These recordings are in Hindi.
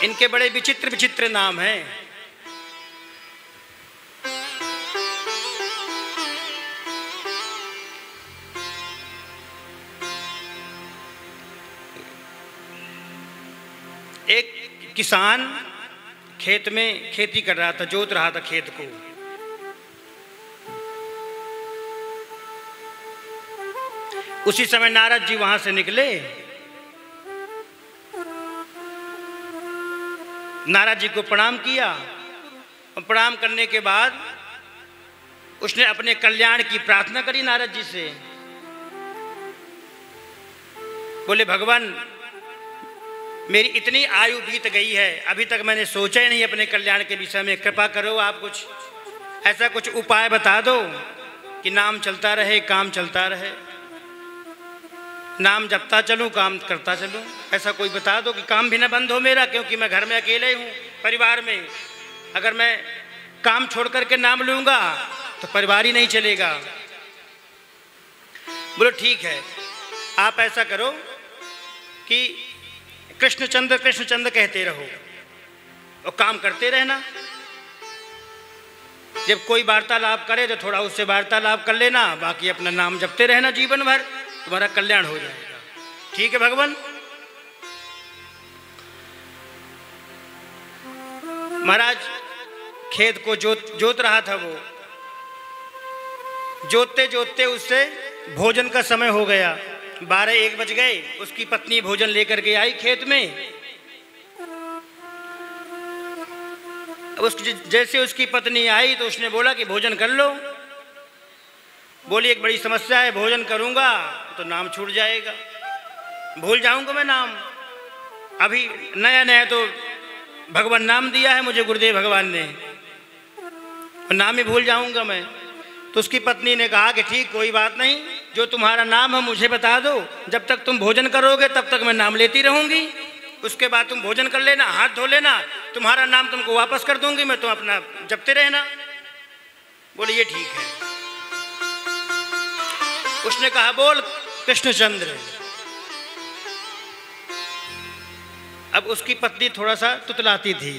इनके बड़े विचित्र विचित्र नाम हैं। एक किसान खेत में खेती कर रहा था, जोत रहा था खेत को। उसी समय नारद जी वहां से निकले। नारद जी को प्रणाम किया और प्रणाम करने के बाद उसने अपने कल्याण की प्रार्थना करी नारद जी से। बोले भगवान, मेरी इतनी आयु बीत गई है, अभी तक मैंने सोचा ही नहीं अपने कल्याण के विषय में। कृपा करो, आप कुछ ऐसा कुछ उपाय बता दो कि नाम चलता रहे, काम चलता रहे, नाम जपता चलूं, काम करता चलूं। ऐसा कोई बता दो कि काम भी ना बंद हो मेरा, क्योंकि मैं घर में अकेले हूं। परिवार में अगर मैं काम छोड़ करके नाम लूंगा तो परिवार ही नहीं चलेगा। बोलो ठीक है, आप ऐसा करो कि कृष्णचंद्र कृष्णचंद्र कहते रहो और काम करते रहना। जब कोई वार्तालाप करे तो थोड़ा उससे वार्तालाप कर लेना, बाकी अपना नाम जपते रहना जीवन भर, तुम्हारा कल्याण हो जाएगा। ठीक है भगवान। महाराज खेत को जोत रहा था। वो जोतते जोतते उससे भोजन का समय हो गया। 12-1 बज गए। उसकी पत्नी भोजन लेकर के आई खेत में। जैसे उसकी पत्नी आई तो उसने बोला कि भोजन कर लो। बोली एक बड़ी समस्या है, भोजन करूंगा तो नाम छूट जाएगा, भूल जाऊंगा मैं नाम। अभी नया नया तो भगवान नाम दिया है मुझे गुरुदेव भगवान ने, नाम ही भूल जाऊंगा मैं। तो उसकी पत्नी ने कहा कि ठीक, कोई बात नहीं, जो तुम्हारा नाम है मुझे बता दो, जब तक तुम भोजन करोगे तब तक मैं नाम लेती रहूंगी। उसके बाद तुम भोजन कर लेना, हाथ धो लेना, तुम्हारा नाम तुमको वापस कर दूंगी मैं, तुम अपना जपते रहना। बोले ये ठीक है। उसने कहा बोल कृष्णचंद्र। अब उसकी पत्नी थोड़ा सा तुतलाती थी,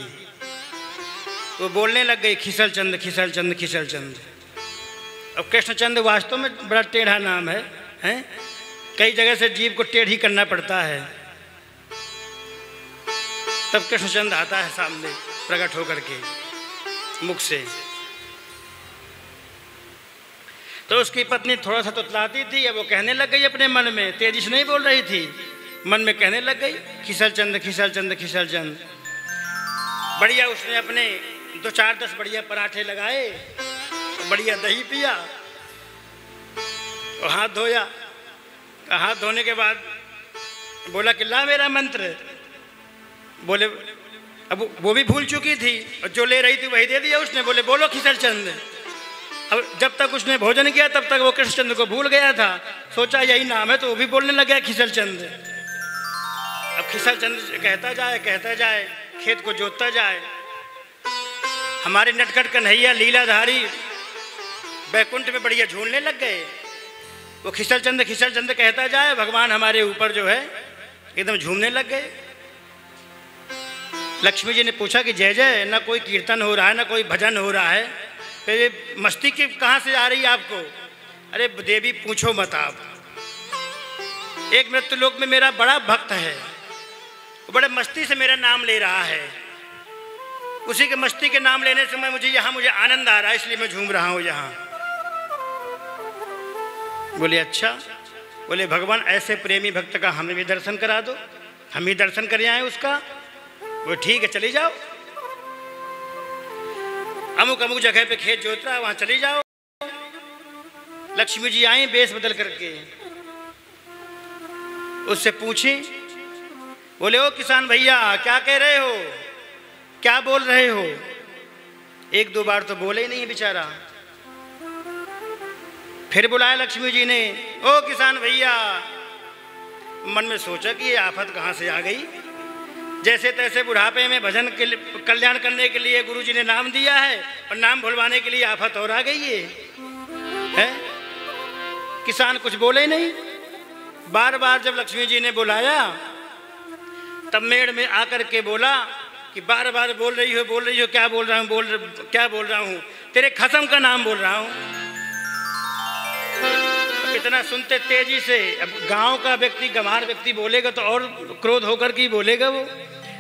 वो बोलने लग गई खिसल चंद खिसल चंद खिसल चंद। अब कृष्णचंद्र वास्तव में बड़ा टेढ़ा नाम है, हैं? कई जगह से जीव को टेढ़ी करना पड़ता है। तब कृष्णचंद्र आता है सामने प्रकट होकर के मुख से। तो उसकी पत्नी थोड़ा सा तुतलाती थी, अब वो कहने लग गई अपने मन में, तेजी से नहीं बोल रही थी, मन में कहने लग गई खिसल चंद खिसल चंद खिसल चंद। बढ़िया उसने अपने 2-4-10 बढ़िया पराठे लगाए, बढ़िया दही पिया और हाथ धोया। हाथ धोने के बाद बोला कि ला मेरा मंत्र। बोले अब वो भी भूल चुकी थी और जो ले रही थी वही दे दिया उसने। बोले बोलो खिसल चंद। अब जब तक उसने भोजन किया तब तक वो कृष्णचंद्र को भूल गया था, सोचा यही नाम है, तो वो भी बोलने लग गया खिसल चंद। अब खिसल चंद कहता जाए, खेत को जोतता जाए। हमारे नटखट कन्हैया लीलाधारी बैकुंठ में बढ़िया झूलने लग गए। वो खिसल चंद कहता जाए, भगवान हमारे ऊपर जो है एकदम झूमने लग गए। लक्ष्मी जी ने पूछा कि जय जय, ना कोई कीर्तन हो रहा है ना कोई भजन हो रहा है, तो ये मस्ती की कहाँ से आ रही है आपको? अरे देवी पूछो मत आप। एक मृत्यु लोक में मेरा बड़ा भक्त है, वो बड़े मस्ती से मेरा नाम ले रहा है। उसी के मस्ती के नाम लेने से मुझे आनंद आ रहा है, इसलिए मैं झूम रहा हूँ यहाँ। बोले अच्छा। बोले भगवान ऐसे प्रेमी भक्त का हमें भी दर्शन करा दो, हम ही दर्शन कर आए उसका। वो ठीक है, चली जाओ, अमुक अमुक जगह पे खेत जोत रहा है, वहां चली जाओ। लक्ष्मी जी आई बेस बदल करके, उससे पूछी। बोले ओ किसान भैया, क्या कह रहे हो, क्या बोल रहे हो? 1-2 बार तो बोले ही नहीं है बेचारा। फिर बुलाया लक्ष्मी जी ने, ओ किसान भैया। मन में सोचा कि ये आफत कहाँ से आ गई। जैसे तैसे बुढ़ापे में भजन के कल्याण करने के लिए गुरु जी ने नाम दिया है और नाम भुलवाने के लिए आफत और आ गई है? किसान कुछ बोले ही नहीं। बार बार जब लक्ष्मी जी ने बुलाया तब मेड़ में आकर के बोला कि बार बार बोल रही हो क्या बोल रहा हूँ क्या बोल रहा हूँ, तेरे खसम का नाम बोल रहा हूँ। इतना सुनते तेजी से, अब गांव का व्यक्ति गंवार व्यक्ति बोलेगा तो और क्रोध होकर के बोलेगा वो।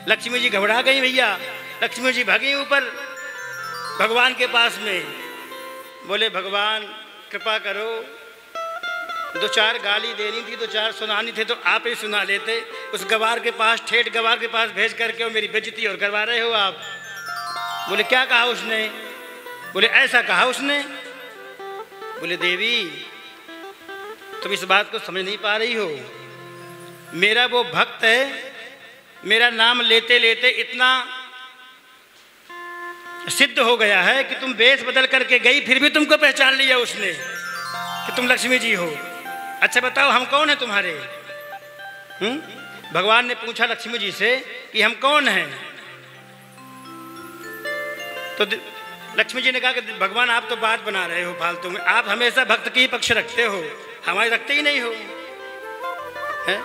लक्ष्मी जी घबरा गई भैया, लक्ष्मी जी भागी ऊपर भगवान के पास में, बोले भगवान कृपा करो, 2-4 गाली देनी थी, 2-4 सुनानी थे तो आप ही सुना लेते। उस गवार के पास, ठेठ गवार के पास भेज करके और मेरी बेइज्जती और करवा रहे हो आप। बोले क्या कहा उसने? बोले ऐसा कहा उसने। बोले देवी तुम इस बात को समझ नहीं पा रही हो, मेरा वो भक्त है, मेरा नाम लेते लेते इतना सिद्ध हो गया है कि तुम वेश बदल करके गई फिर भी तुमको पहचान लिया उसने कि तुम लक्ष्मी जी हो। अच्छा बताओ हम कौन है तुम्हारे? भगवान ने पूछा लक्ष्मी जी से कि हम कौन हैं? तो लक्ष्मी जी ने कहा कि भगवान आप तो बात बना रहे हो फालतू में, आप हमेशा भक्त की पक्ष रखते हो, हमारे रखते ही नहीं हो है?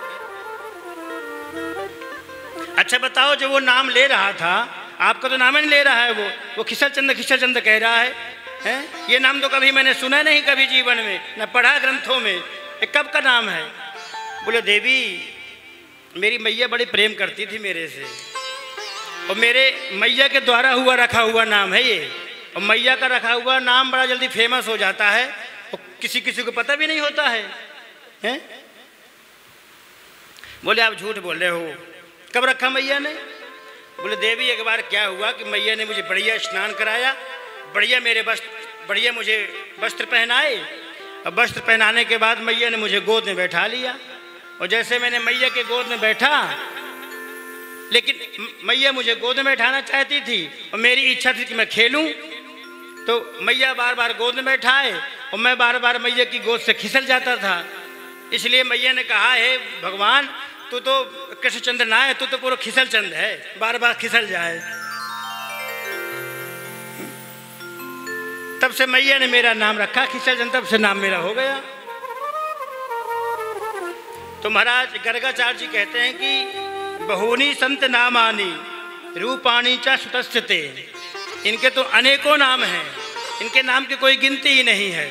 अच्छा बताओ जो वो नाम ले रहा था, आपका तो नाम ही नहीं ले रहा है, वो खिसल चंद कह रहा है? ये नाम तो कभी मैंने सुना नहीं कभी जीवन में, न पढ़ा ग्रंथों में, ये कब का नाम है? बोले देवी मेरी मैया बड़ी प्रेम करती थी मेरे से, और मेरे मैया के द्वारा हुआ रखा हुआ नाम है ये, और मैया का रखा हुआ नाम बड़ा जल्दी फेमस हो जाता है और किसी को पता भी नहीं होता है? बोले आप झूठ बोल रहे हो, कब रखा मैया ने? बोले देवी एक बार क्या हुआ कि मैया ने मुझे बढ़िया स्नान कराया, बढ़िया मुझे वस्त्र पहनाए, और वस्त्र पहनाने के बाद मैया ने मुझे गोद में बैठा लिया, और जैसे मैंने मैया के गोद में बैठा, लेकिन मैया मुझे गोद में बैठाना चाहती थी और मेरी इच्छा थी कि मैं खेलूं, तो मैया बार बार गोद में बैठाए और मैं बार बार मैया की गोद से खिसल जाता था। इसलिए मैया ने कहा है भगवान तू तो कृष्णचंद्र ना है, तू तो पूरा खिसल चंद है, बार बार खिसल जाए। तब से मैया ने मेरा नाम रखा खिसल चंद, तब से नाम मेरा हो गया। तो महाराज गर्गाचार्य जी कहते हैं कि बहुनी संत नामानी रूपाणी च सुतस्ते, इनके तो अनेकों नाम हैं, इनके नाम की कोई गिनती ही नहीं है।